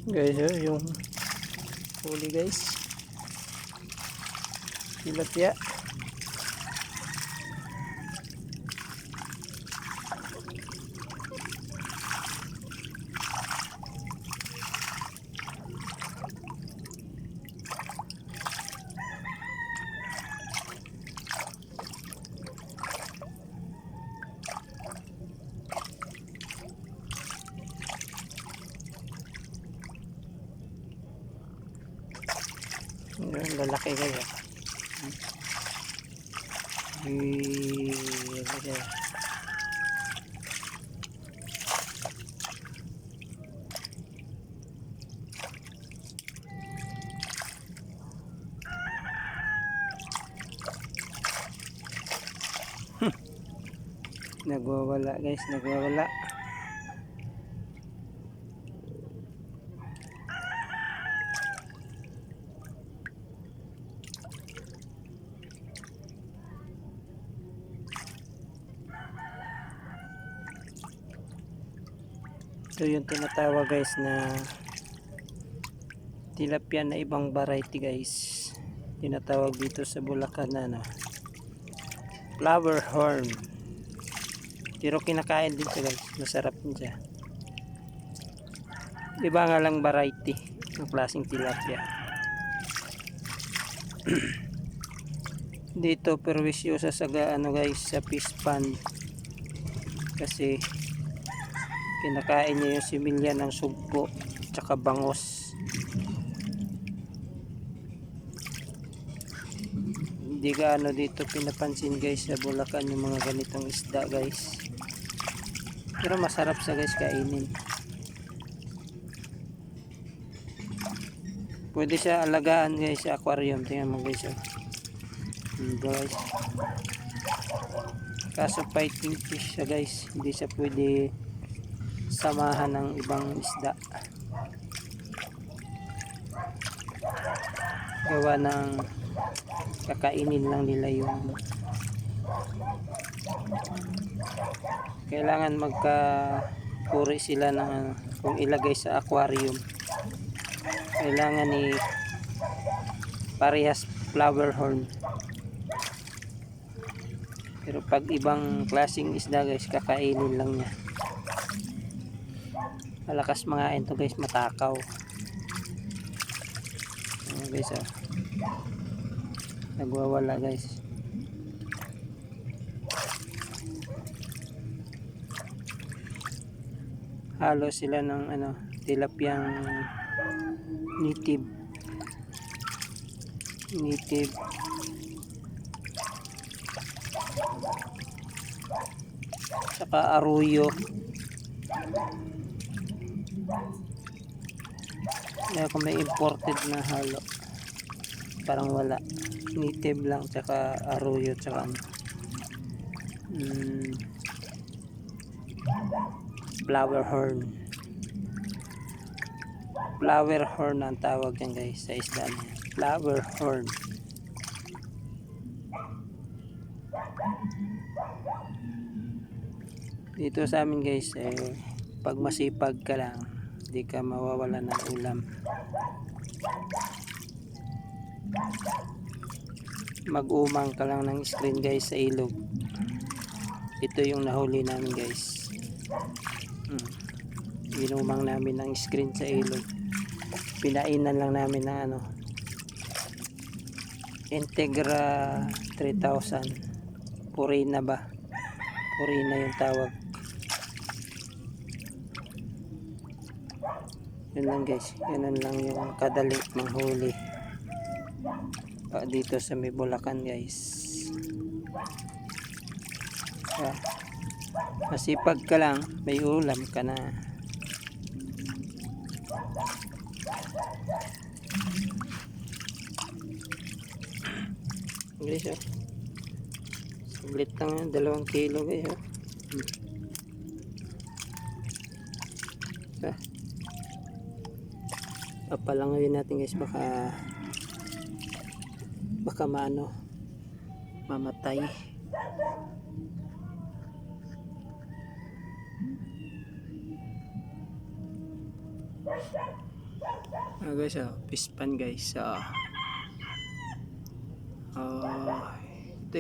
Guys, yung huli guys, tilapia. Yung lalaki kaya. Okay. Nagwawala guys, nagwawala. Ito yung tinatawag guys na tilapia na ibang variety guys. Tinatawag dito sa Bulacan na flower horn. Pero kinakain din siya guys, masarap din siya. Iba nga lang variety ng klaseng tilapia. Dito perwisyo sa ano guys, sa fish pond. Kasi kinakain niya yung similya ng sugpo tsaka bangos. Hindi gaano dito pinapansin guys sa Bulacan yung mga ganitong isda guys. Pero masarap sa guys kainin. Pwede siya alagaan guys sa aquarium. Tingnan mo guys. Guys. Kaso fighting fish siya guys. Hindi siya pwede samahan ng ibang isda. Gawa ng kakainin lang nila yung kailangan magkapuri sila ng kung ilagay sa aquarium. Kailangan ni parehas flower horn. Pero pag ibang klaseng isda guys, kakainin lang niya. Malakas mga ito guys, matakaw. Guys nagwawala guys. Halo sila ng tilapiyang native saka arroyo. Kaya kung may imported na halo, parang wala. Native lang, tsaka arroyo, tsaka flower horn. Flower horn ang tawag yan guys sa isda niya. Flower horn. Dito sa amin guys, pag masipag ka lang, hindi ka mawawala ng ulam. Mag-umang ka lang ng screen guys sa ilog. Ito yung nahuli namin guys. Inumang namin ng screen sa ilog. Pinainan lang namin ng Integra 3000. Purina ba? Purina yung tawag. Yun lang guys. Yan lang yung kadali manghuli dito sa may Bulacan guys. Masipag ka lang, may ulam ka na. Guys, saglit lang yan, 2 kilo guys. Papalangawin natin guys, baka mamatay. Guys, pispan guys. Ito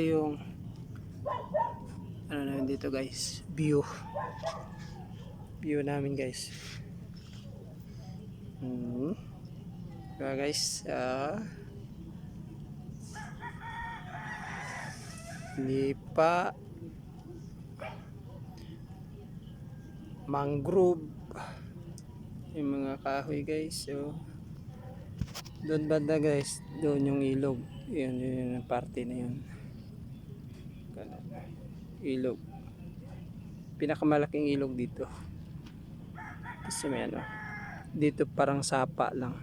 yung ano namin dito guys, view namin guys. Diba guys, lipa, mangrove, yung mga kahoy guys. So doon banda guys, doon yung ilog, yun yung parte na yun, ilog, pinakamalaking ilog dito. Kasi may ano dito, parang sapa lang.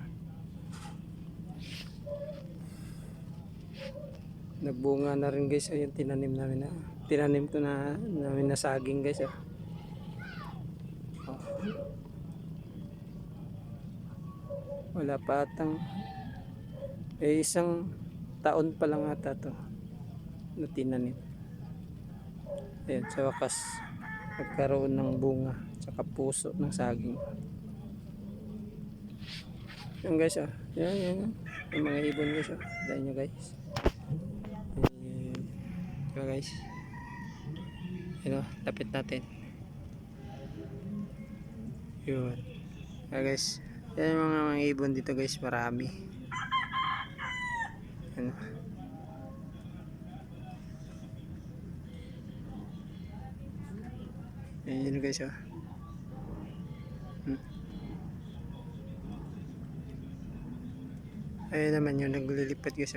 Nagbunga na rin guys, yung tinanim namin ko namin na saging guys. Wala pa atang isang taon pa lang ata to na tinanim. Ayan, sa wakas nagkaroon ng bunga tsaka puso ng saging. Yan guys, yan yung mga ibon guys. Dahil nyo guys, yan guys, tapit natin yun. Guys, yan yung mga ibon dito guys, marami. Yan guys, ayun naman yung naglilipat guys.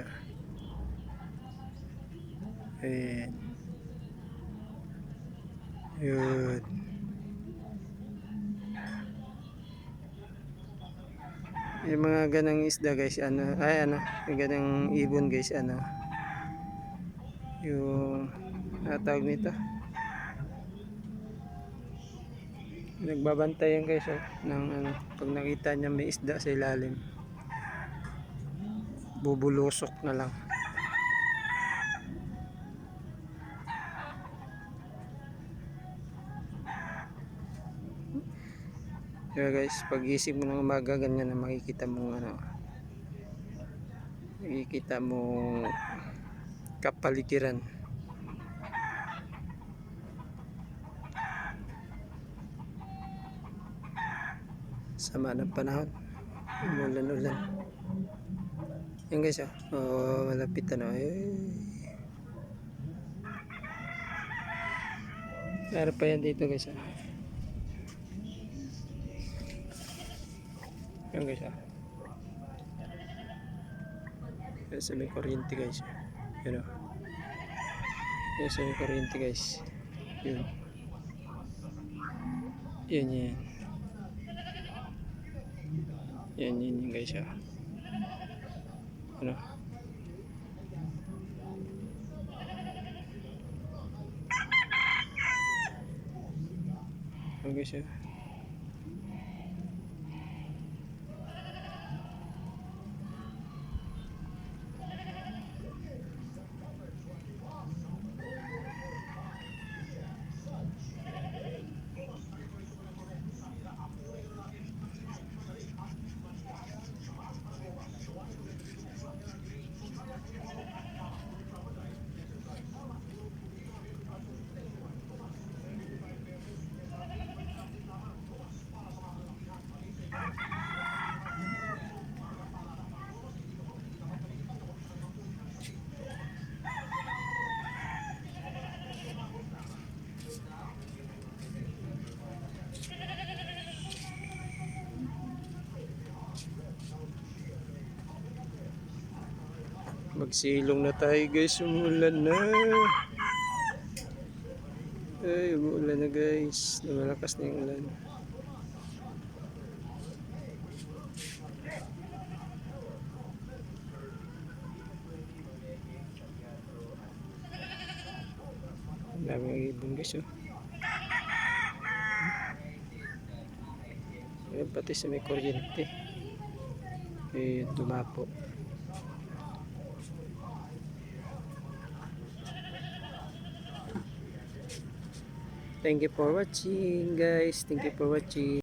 Ayan, yun. Yung mga ganang isda guys, yung ganang ibon guys, yung tawag nito, nagbabantayan guys ng pag nakita niya may isda sa ilalim, bubulusok na lang. Kaya guys, pag isip mo ng umaga, ganyan na makikita mong makikita mong kapaligiran. Sama ng panahon, umulan-ulan. Yan guys, malapit meron pa yan dito guys. Yan guys, sa may kuryente guys. Yan sa may kuryente guys. Yun guys. Guys, magsilong na tayo guys, umulan na. Ay, umulan na guys, lumalakas na yung ulan. Ang daming ibon guys. Ayan, pati sa may kuryente dumapo. Thank you for watching guys. Thank you for watching.